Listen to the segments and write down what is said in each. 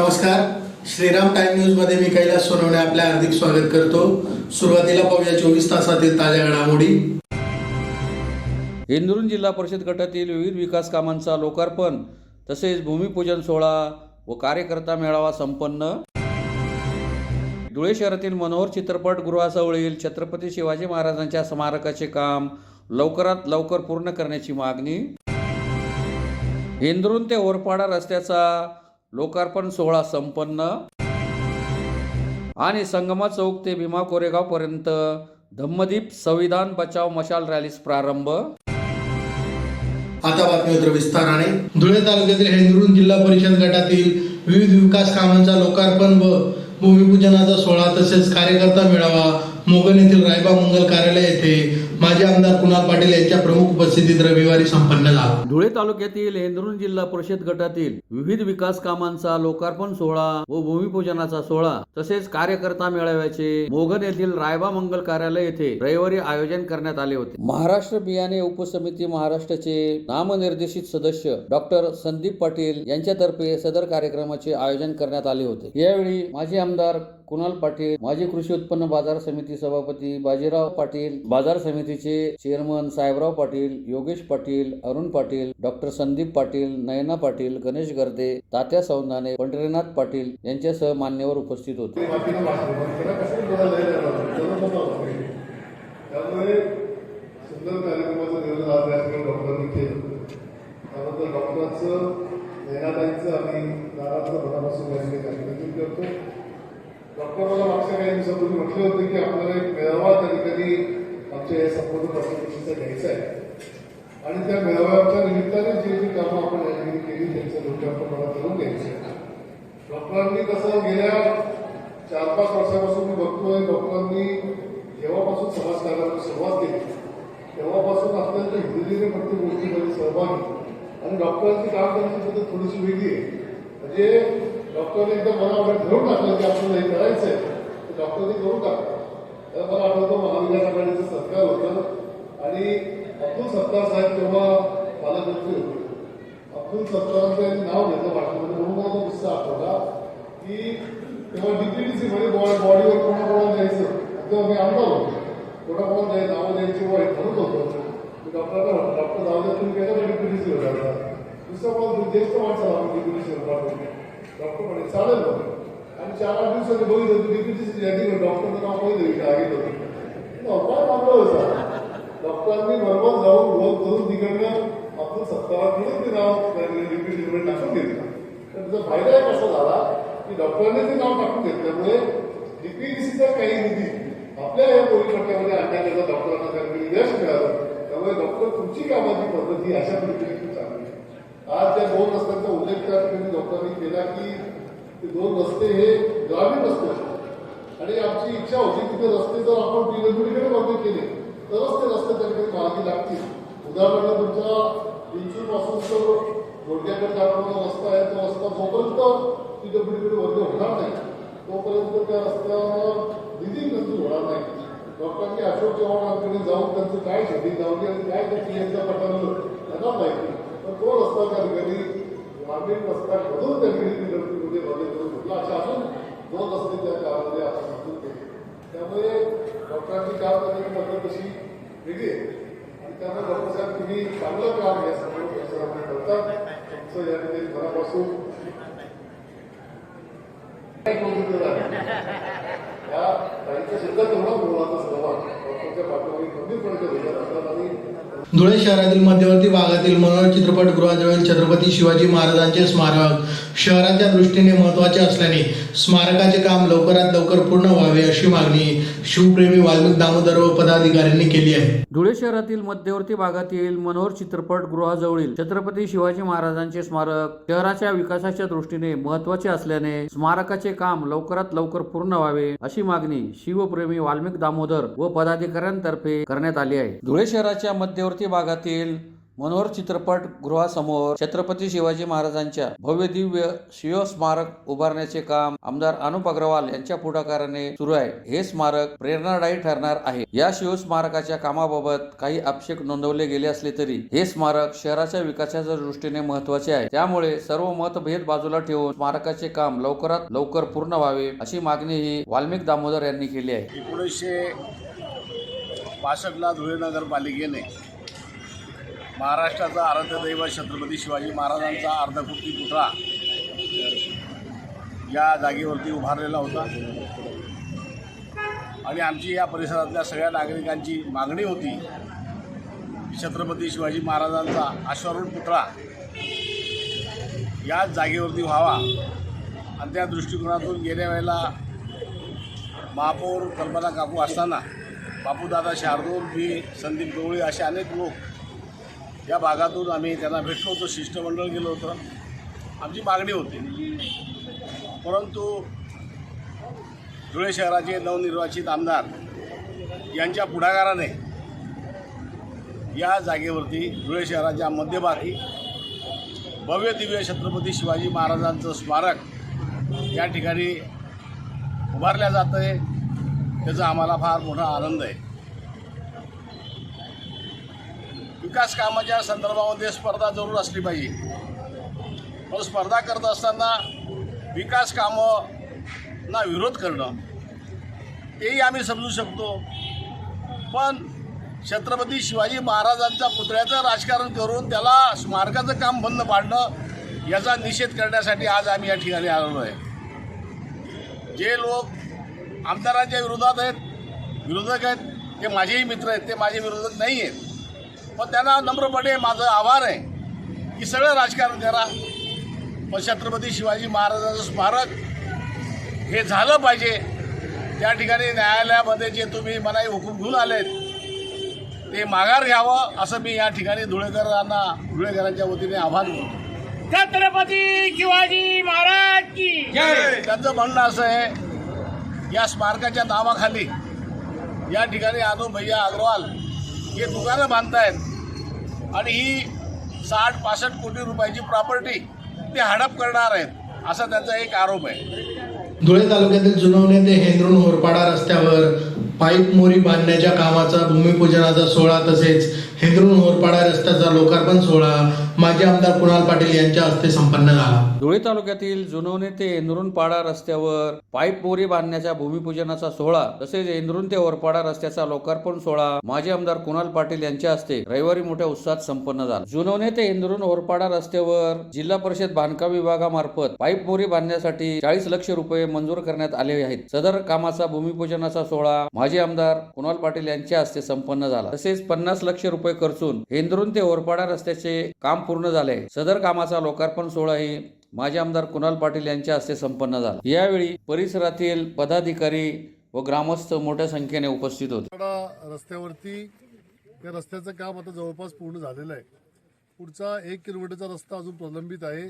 नमस्कार, Shriram time news मध्ये मी कैलास सोनवणे आपले हार्दिक स्वागत करतो। सुरुवातीला पाहूया 24 तासातील ताज्या घडामोडी। इंदुर जिल्हा परिषद गटातील विविध विकास कामांचा लोकार्पण तसेच भूमिपूजन सोहळा व कार्यकर्ता मेळावा संपन्न। धुळे शहरातील मनोहर चित्रपटगृहाजवळील छत्रपती शिवाजी महाराजांच्या स्मारकाचे काम लवकरात लवकर पूर्ण करण्याची मागणी। इंदुर ते ओरपाडा रस्त्याचा लोकार्पण सोहळा संपन्न आणि संगमा चौक ते भीमा कोरेगाव पर्यंत धम्मदीप संविधान बचाव मशाल रॅलीस प्रारंभ। आता बातमीपत्र विस्ताराने। धुळे तालुक्यातील इंदुर जिल्हा परिषद गटातील विविध विकास कामांचा लोकार्पण व भूमिपूजनाचा सोहळा तसेच कार्यकर्ता मेळावा मोगन येथील रायबा मंगल कार्यालय येथे माजी आमदार कुणाल पाटील यांच्या प्रमुख उपस्थितीत रविवारी संपन्न झाला। धुळे तालुक्यातील इंदुर जिल्हा परिषद गटातील विविध विकास कामांचा लोकार्पण सोहळा व भूमिपूजनाचा सोहळा तसेच कार्यकर्ता मेळाव्याचे मोगन येथील रायबा मंगल कार्यालय येथे रविवारी आयोजन करण्यात आले होते। महाराष्ट्र बियाणे उपसमिती महाराष्ट्राचे नामनिर्देशित सदस्य डॉक्टर संदीप पाटील यांच्यातर्फे सदर कार्यक्रमाचे आयोजन करण्यात आले होते। यावेळी माजी आमदार कुणाल पाटील, माजी कृषी उत्पन्न बाजार समिती सभापती बाजीराव पाटील, बाजार समितीचे चेअरमन साहेबराव पाटील, योगेश पाटील, अरुण पाटील, डॉक्टर संदीप पाटील, नयना पाटील, गणेश गर्दे, तात्या सौंदाने, पंढरीनाथ पाटील यांच्यासह मान्यवर उपस्थित होते। डॉक्टर मला मागच्या काही दिवसापूर्वी म्हटलं होतं की आपल्याला एक मेळावा त्या ठिकाणी आमच्या या संपूर्ण प्रशासनाचा घ्यायचा आहे आणि त्या मेळाव्याच्या निमित्ताने जे जे कामं आपण या ठिकाणी केली त्यांचं लोकांना मला करून द्यायचं आहे। डॉक्टरांनी कसं गेल्या 4-5 वर्षापासून मी बघतोय, डॉक्टरांनी जेव्हापासून समाजकारणाला सुरुवात केली तेव्हापासून अत्यंत हिरिरीने प्रत्येक गोष्टीमध्ये सहभागी आणि डॉक्टरांची काम करण्याची पद्धत थोडीशी वेगळी आहे। म्हणजे डॉक्टरने एकदम मनावर ठरवून टाकलं की आपल्याला हे करायचं आहे तर डॉक्टरने करून टाकलं। तर मला आठवतं महाविकास आघाडीचं सरकार होतं आणि अब्दुल सत्तार साहेब तेव्हा पालकमंत्री होते। अब्दुल सत्तारांचं नाव घेतलं भाषणामध्ये म्हणून मला तो किस्सा आठवला की तेव्हा डीपीडीसी मध्ये बॉडीवर कोणाकोणाला द्यायचं तेव्हा मी आमदार होतो, कोणाकोणाला द्यायचं नावं द्यायची व ठरत होतं। डॉक्टरला म्हटलं डॉक्टर जाऊ तुम्ही केलं डीपीडीसी होता, दुसरं मला ज्येष्ठ माणसाला आपण डीपीडीसी होता। डॉक्टर म्हणे चालेल बघ आणि 4-8 दिवसांनी बघितलं डीपीडीसीची यादी डॉक्टरचं नाव बघितलं आगे होतं काय मागलं होतं। डॉक्टरांनी बरोबर जाऊन रोज करून तिकडनं अब्दुल सत्तारांकडून ते नाव डीपीडीसीमध्ये टाकून घेतलं। तर त्याचा फायदा एक असा झाला की डॉक्टरांनी ते नाव टाकून घेतल्यामुळे डीपीडीसीचा काही निधी आपल्या या परिपट्ट्यामध्ये आणण्याचा डॉक्टरांना त्यामध्ये यश मिळालं। त्यामुळे डॉक्टर तुमची कामाची पद्धत ही अशा पद्धतीने खूप चांगली आहे। आज त्या 2 रस्त्यांचा उल्लेख त्या ठिकाणी डॉक्टरांनी केला की ते 2 रस्ते हे ग्रामीण रस्ते असतात आणि आमची इच्छा होती की ते रस्ते जर आपण पिलंगुडीकडे मागे केले तरच ते रस्ते त्या ठिकाणी मार्गी लागतील। उदाहरणार्थ तुमच्या इंचूरपासून तर रोडग्याकडे जाणारा रस्ता आहे तो रस्ता जोपर्यंत पिलंगुडीकडे वर्ग होणार नाही तोपर्यंत त्या रस्त्यावर निधी मंजूर होणार नाही। डॉक्टरांनी अशोक चव्हाणांकडे जाऊन त्यांचं काय शेती लावली आणि काय त्या क्लिअरच्या पटावर त्यांना माहिती तर तो रस्ता त्या ठिकाणी ग्रामीण रस्ता मधून त्या ठिकाणी बदल करून घेतला। अशा अजून 2 रस्ते त्या काळामध्ये आपण मंजूर केले। त्यामुळे डॉक्टरांची काम करण्याची पद्धत तशी वेगळी आहे आणि त्यामुळे डॉक्टर साहेब तुम्ही चांगलं काम या सर्व परिसरामध्ये करतात। तुमचं या ठिकाणी घरापासून या ताईचा सुद्धा तेवढा मुळाचा सहभाग डॉक्टरच्या पाठीमागे गंभीरपणे धोरण असतात आणि धुळे शहरातील मध्यवर्ती भागातील मनोहर चित्रपटगृहाजवळील छत्रपती शिवाजी महाराजांचे स्मारक शहराच्या दृष्टीने महत्त्वाचे असल्याने स्मारकाचे काम लवकरात लवकर पूर्ण व्हावे अशी मागणी शिवप्रेमी वाल्मिक दामोदर व पदाधिकाऱ्यांनी केली आहे। धुळे शहरातील मध्यवर्ती भागातील मनोहर चित्रपटगृहाजवळील छत्रपती शिवाजी महाराजांचे स्मारक शहराच्या विकासाच्या दृष्टीने महत्त्वाचे असल्याने स्मारकाचे काम लवकरात लवकर पूर्ण व्हावे अशी मागणी शिवप्रेमी वाल्मिक दामोदर व पदाधिकाऱ्यांतर्फे करण्यात आली आहे। धुळे शहराच्या मध्यवर्ती भागातील मनोहर चित्रपट गृहासमोर छत्रपती शिवाजी महाराजांच्या भव्य दिव्य शिवस्मारक उभारण्याचे काम आमदार अनुप अग्रवाल यांच्या पुढाकाराने सुरू आहे. हे स्मारक प्रेरणादायी ठरणार आहे. या शिवस्मारकाच्या कामाबाबत काही आक्षेप नोंदवले गेले असले तरी हे स्मारक शहराच्या विकासाच्या दृष्टीने महत्त्वाचे आहे. त्यामुळे सर्व मतभेद बाजूला ठेवून स्मारकाचे काम लवकरात लवकर पूर्ण व्हावे अशी मागणी ही वाल्मिक दामोदर यांनी केली आहे. 1965ला धुळे नगरपालिकेने महाराष्ट्राचा आराध्यदैवत छत्रपती शिवाजी महाराजांचा अर्धकुटी पुतळा या जागेवरती उभारलेला होता आणि आमची या परिसरातल्या सगळ्या नागरिकांची मागणी होती की छत्रपती शिवाजी महाराजांचा अश्वारूढ पुतळा याच जागेवरती व्हावा आणि त्या दृष्टिकोनातून गेल्या वेळेला महापौर कल्पना काकू असताना बापूदादा शार्दूल, मी संदीप गवळी असे अनेक लोक या भागातून आम्ही त्यांना भेटलो होतो, शिष्टमंडळ गेलो होतं. आमची मागणी होती, परंतु धुळे शहराचे नवनिर्वाचित आमदार यांच्या पुढाकाराने या जागेवरती धुळे शहराच्या मध्यभागी भव्य दिव्य छत्रपती शिवाजी महाराजांचं स्मारक या ठिकाणी उभारल्या जातं आहे. त्याचा आम्हाला फार मोठा आनंद आहे. विकास कामाच्या संदर्भामध्ये स्पर्धा जरूर असली पाहिजे, पण स्पर्धा करत असताना विकास कामांना विरोध करणं तेही आम्ही समजू शकतो, पण छत्रपती शिवाजी महाराजांच्या पुतळ्याचं राजकारण करून त्याला स्मारकाचं काम बंद पाडणं याचा निषेध करण्यासाठी आज आम्ही या ठिकाणी आलेलो आहे. जे लोक आमदारांच्या विरोधात आहेत, विरोधक आहेत, ते माझेही मित्र आहेत, ते माझे विरोधक नाही आहेत, पण त्यांना नम्रपणे माझं आभार आहे की सगळं राजकारण करा, पण छत्रपती शिवाजी महाराजांचं स्मारक हे झालं पाहिजे. त्या ठिकाणी न्यायालयामध्ये जे तुम्ही मनाई हुकूम घेऊन आलेत ते माघार घ्यावं असं मी या ठिकाणी धुळेकरांच्या वतीने आवाहन करतो. छत्रपती शिवाजी महाराज की जय. त्यांचं म्हणणं असं आहे, या स्मारकाच्या नावाखाली या ठिकाणी अनुप भैया अग्रवाल हे दुकानं बांधतायत आणि ही 60-65 कोटी रुपयाची प्रॉपर्टी ते हडप करणार आहेत असा त्यांचा एक आरोप आहे. धुळे तालुक्यातील जुनवणे ते हेंद्रून होरपाडा रस्त्यावर पाईप मोरी बांधण्याच्या कामाचा भूमिपूजनाचा सोहळा तसेच हेंद्रून होरपाडा रस्त्याचा लोकार्पण सोहळा माजी आमदार कुणाल पाटील यांच्या हस्ते संपन्न झाला. धुळे तालुक्यातील जुनवणे ते हेंद्रून-पाडा रस्त्यावर पाईप मोरी बांधण्याच्या भूमिपूजनाचा सोहळा तसेच हेंद्रून ते होरपाडा रस्त्याचा लोकार्पण सोहळा माजी आमदार कुणाल पाटील यांच्या हस्ते रविवारी मोठ्या उत्साहात संपन्न झाला. जुनवणे ते हेंद्रून होरपाडा रस्त्यावर जिल्हा परिषद बांधकाम विभागामार्फत पाईप मोरी बांधण्यासाठी 40 लाख रुपये मंजूर करण्यात आले आहेत. सदर कामाचा भूमिपूजनाचा सोहळा माजी आमदार कुणाल पाटील यांच्या हस्ते संपन्न झाला. तसेच 50 लाख रुपये खर्चून हेंद्रून ते होरपाडा रस्त्याचे काम पूर्ण झाले. सदर कामाचा लोकार्पण सोहळाही माजी आमदार कुणाल पाटील यांच्या हस्ते संपन्न झाला. यावेळी परिसरातील पदाधिकारी व ग्रामस्थ मोठ्या संख्येने उपस्थित होते. रस्त्यावरती या रस्त्याचं काम आता जवळपास पूर्ण झालेलं आहे. पुढचा 1 किलोमीटरचा रस्ता अजून प्रलंबित आहे.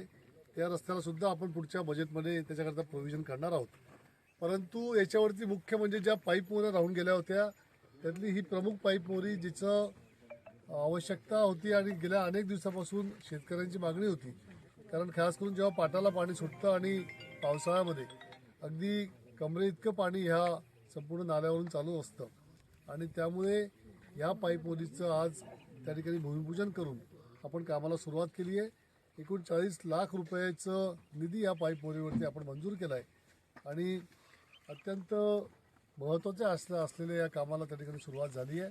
त्या रस्त्याला सुद्धा आपण पुढच्या बजेटमध्ये त्याच्याकरता प्रोव्हिजन करणार आहोत. परंतु याच्यावरती मुख्य म्हणजे ज्या पाईप मोऱ्या राहून गेल्या होत्या त्यातली ही प्रमुख पाईप मोरी जिचं आवश्यकता होती आणि गेल्या अनेक दिवसापासून शेतकऱ्यांची मागणी होती. कारण खास करून जेव्हा पाटाला पाणी सुटतं आणि पावसाळ्यामध्ये अगदी कमरे इतकं पाणी ह्या संपूर्ण नाल्यावरून चालू असतं आणि त्यामुळे ह्या पाईप मोरीचं आज त्या ठिकाणी भूमिपूजन करून आपण कामाला सुरुवात केली आहे. एकूण 40 लाख रुपयाचं निधी या पाईप मोरीवरती आपण मंजूर केला आहे आणि अत्यंत महत्त्वाच्या असलेल्या या कामाला त्या ठिकाणी सुरुवात झाली आहे.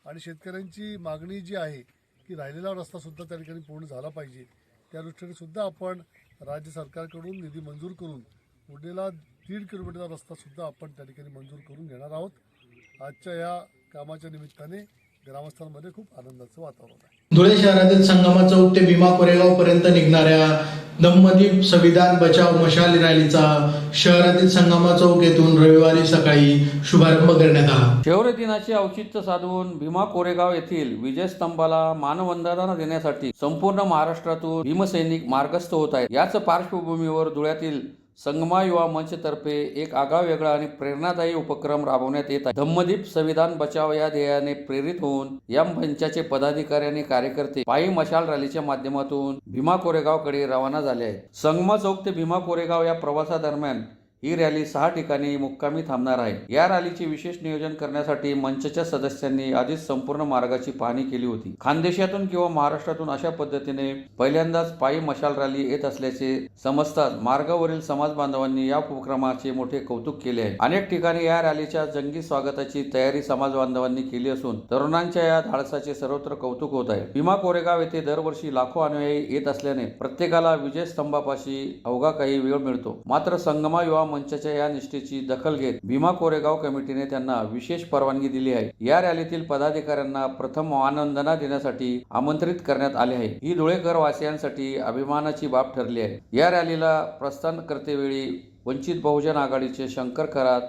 आणि शेतकऱ्यांची मागणी जी आहे की राहिलेला रस्तासुद्धा त्या ठिकाणी पूर्ण झाला पाहिजे, त्या दृष्टीने सुद्धा आपण राज्य सरकारकडून निधी मंजूर करून उरलेला 1.5 किलोमीटरचा रस्तासुद्धा आपण त्या ठिकाणी मंजूर करून घेणार आहोत. आजच्या या कामाच्या निमित्ताने ग्रामस्थांमध्ये खूप आनंदाचं वातावरण आहे. धुळे शहरातील संगमा चौक ते भीमा कोरेगाव पर्यंत निघणाऱ्या दमदीप संविधान बचाव मशाल रॅलीचा शहरातील संगमा चौक येथून रविवारी सकाळी शुभारंभ करण्यात आला. शौर्य दिनाचे औचित्य साधून भीमा कोरेगाव येथील विजयस्तंभाला मानवंदना देण्यासाठी संपूर्ण महाराष्ट्रातून भीमसैनिक मार्गस्थ होत आहेत. याच पार्श्वभूमीवर धुळ्यातील संगमा युवा मंच तर्फे एक आगळावेगळा आणि प्रेरणादायी उपक्रम राबवण्यात येत आहे. धम्मदीप संविधान बचाव या ध्येयाने प्रेरित होऊन या मंचाचे पदाधिकारी आणि कार्यकर्ते पायी मशाल रॅलीच्या माध्यमातून भीमा कोरेगावकडे रवाना झाले आहेत. संगमा चौक ते भीमा कोरेगाव या प्रवासादरम्यान ही रॅली 6 ठिकाणी मुक्कामी थांबणार आहे. या रॅलीचे विशेष नियोजन करण्यासाठी मंचच्या सदस्यांनी आधीच संपूर्ण मार्गाची पाहणी केली होती. खानदेशातून किंवा महाराष्ट्रातून अशा पद्धतीने पहिल्यांदाच पायी मशाल रॅली येत असल्याचे समजताच मार्गावरील समाज बांधवांनी या उपक्रमाचे मोठे कौतुक केले आहे. अनेक ठिकाणी या रॅलीच्या जंगी स्वागताची तयारी समाज बांधवांनी केली असून तरुणांच्या या धाडसाचे सर्वत्र कौतुक होत आहे. भीमा कोरेगाव येथे दरवर्षी लाखो अनुयायी येत असल्याने प्रत्येकाला विजयस्तंभापाशी अवघा काही वेळ मिळतो. मात्र संगमा युवा मंचाच्या या निष्ठेची दखल घेत भीमा कोरेगाव कमिटीने त्यांना विशेष परवानगी दिली आहे. या रॅलीतील पदाधिकाऱ्यांना प्रथम मानवंदना देण्यासाठी आमंत्रित करण्यात आले आहे. ही धुळेकर वासियांसाठी अभिमानाची बाब ठरली आहे. या रॅलीला प्रस्थान करतेवेळी वंचित बहुजन आघाडीचे शंकर खरात,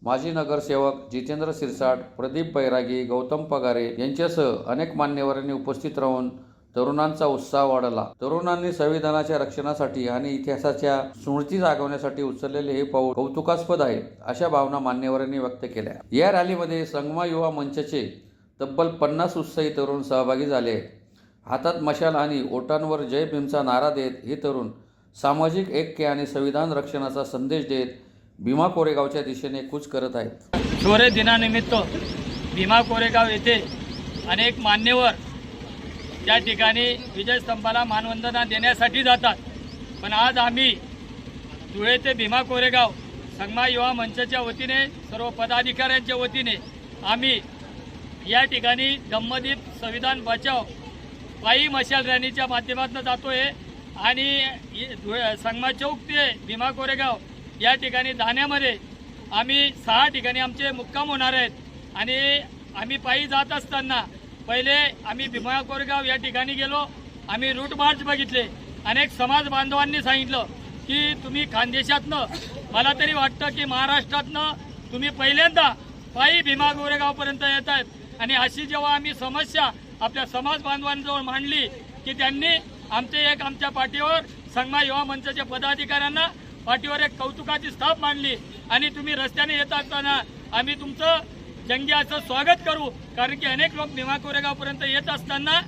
माजी नगरसेवक जितेंद्र सिरसाट, प्रदीप बैरागी, गौतम पगारे यांच्यासह अनेक मान्यवरांनी उपस्थित राहून तरुणांचा उत्साह वाढला. तरुणांनी संविधानाच्या रक्षणासाठी आणि इतिहासाच्या स्मृती जागवण्यासाठी उचललेले हे पाऊल कौतुकास्पद आहे, अशा भावना मान्यवरांनी व्यक्त केल्या. या रॅलीमध्ये संगमा युवा मंचचे तब्बल 50 उत्साही तरुण सहभागी झाले आहेत. हातात मशाल आणि ओटांवर जय भीमचा नारा देत हे तरुण सामाजिक ऐक्य आणि संविधान रक्षणाचा संदेश देत भीमा कोरेगावच्या दिशेने कूच करत आहेत. शौर्य दिनानिमित्त भीमा कोरेगाव येथे अनेक मान्यवर त्या ठिकाणी विजयस्तंभाला मानवंदना देण्यासाठी जातात. पण आज आम्ही धुळे ते भीमा कोरेगाव संगमा युवा मंचाच्या वतीने सर्व पदाधिकाऱ्यांच्या वतीने आम्ही या ठिकाणी धम्मदीप संविधान बचाव पायी मशाल रॅलीच्या माध्यमातून जातोय आणि संगमा चौक ते भीमा कोरेगाव या ठिकाणी जाण्यामध्ये आम्ही 6 ठिकाणी आमचे मुक्काम होणार आहेत. आणि आम्ही पायी जात असताना पहिले आम्ही भीमा कोरेगाव या ठिकाणी गेलो. आम्ही रूट मार्च बघितले. अनेक समाज बांधवांनी सांगितलं की तुम्ही खानदेशातनं, मला तरी वाटतं की महाराष्ट्रातनं तुम्ही पहिल्यांदा पायी भीमा कोरेगावपर्यंत येत आहेत. आणि अशी जेव्हा आम्ही समस्या आपल्या समाज बांधवांजवळ मांडली की त्यांनी आमच्या पाठीवर संगमा युवा मंचाच्या पदाधिकाऱ्यांना पाठीवर एक कौतुकाची स्थाप मांडली आणि तुम्ही रस्त्याने येत असताना आम्ही तुमचं जंगी असं स्वागत करू, कारण की अनेक लोक भीमा कोरेगावपर्यंत येत असताना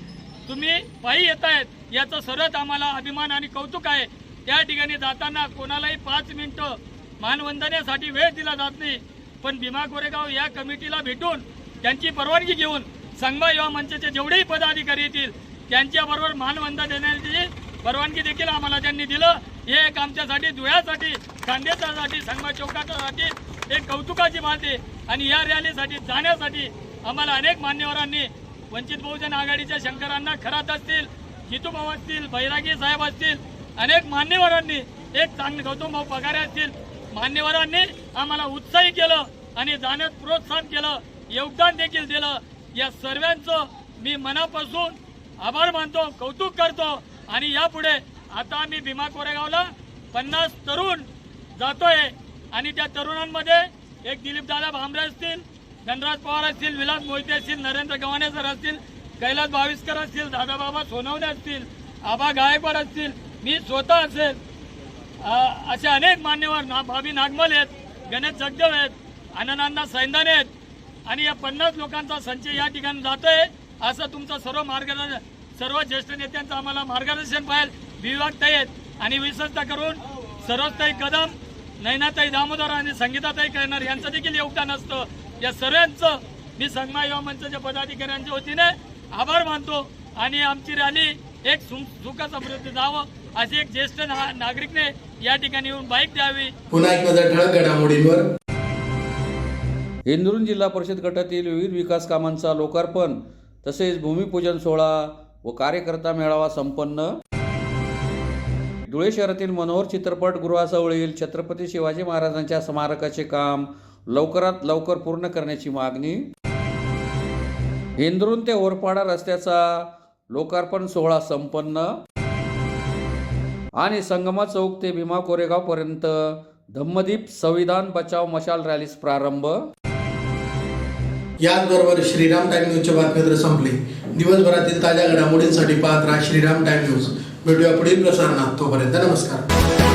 तुम्ही पायी येत आहेत, याचं सर्वात आम्हाला अभिमान आणि कौतुक आहे. त्या ठिकाणी जाताना कोणालाही 5 मिनिटं मानवंदनेसाठी वेळ दिला जात नाही. पण भीमा कोरेगाव या कमिटीला भेटून त्यांची परवानगी घेऊन संगमा युवा मंचाचे जेवढेही पदाधिकारी येतील त्यांच्याबरोबर मानवंदना देण्याची परवानगी देखील आम्हाला त्यांनी दिलं. हे एक आमच्यासाठी, धुळ्यासाठी, खानदेशासाठी, संगमा चौकासाठी एक कौतुकाची बात आहे. आणि या रॅलीसाठी जाण्यासाठी आम्हाला अनेक मान्यवरांनी, वंचित बहुजन आघाडीच्या शंकरांना खरात असतील, जितूभाऊ असतील, बैरागी साहेब असतील, अनेक मान्यवरांनी, एक चांगले गौतम भाऊ पगारे असतील, मान्यवरांनी आम्हाला उत्साही केलं आणि जाण्यात प्रोत्साहन केलं, योगदान देखील दिलं. या सर्वांचं मी मनापासून आभार मानतो, कौतुक करतो. आणि यापुढे आता आम्ही भीमा कोरेगावला 50 तरुण जातोय आणि त्या तरुणांमध्ये एक दिलीपदादा भांबरे असतील, धनराज पवार असतील, विलास मोहिते असतील, नरेंद्र गव्हाणे सर असतील, कैलास भाविस्कर असतील, दादाबाबा सोनवणे असतील, आबा गायकवाड असतील, मी स्वतः असेल, असे अनेक मान्यवर, भाभी नागमल आहेत, गणेश जगदेव आहेत, आनंदांना सैंदाने आहेत. आणि या 50 लोकांचा संच या ठिकाणी जातोय. असं तुमचं सर्व मार्गदर्शन, सर्व ज्येष्ठ नेत्यांचं आम्हाला मार्गदर्शन पाहिजे. विभागताई आहेत आणि विशेषतः करून सरोजताई कदम, नैनाताई दामोदर आणि संगीताताई करणार यांचं देखील योगदान असतं. या सर्वांचं मी संगमा युवा मंचाच्या पदाधिकाऱ्यांच्या वतीने आभार मानतो. आणि आमची रॅली एक सुख समृद्धी जावं अशी एक ज्येष्ठ नागरिकने या ठिकाणी येऊन बाईक द्यावी. पुन्हा एक नजर ठळक घडामोडींवर. इंदुरून जिल्हा परिषद गटातील विविध विकास कामांचा लोकार्पण तसेच भूमिपूजन सोहळा व कार्यकर्ता मेळावा संपन्न. धुळे शहरातील मनोहर चित्रपटगृहाजवळील छत्रपती शिवाजी महाराजांच्या स्मारकाचे काम लवकरात लवकर पूर्ण करण्याची मागणी. इंदुरून ते ओरपाडा रस्त्याचा लोकार्पण सोहळा संपन्न. आणि संगमा चौक ते भीमा कोरेगाव पर्यंत धम्मदीप संविधान बचाव मशाल रॅलीस प्रारंभ. याचबरोबर श्रीराम टाइम न्यूजच्या बातमीपत्र संपले. दिवसभरातील ताज्या घडामोडींसाठी पाहत राहा श्रीराम टाइम न्यूज. भेटूया पुढील प्रसारणात. तोपर्यंत नमस्कार.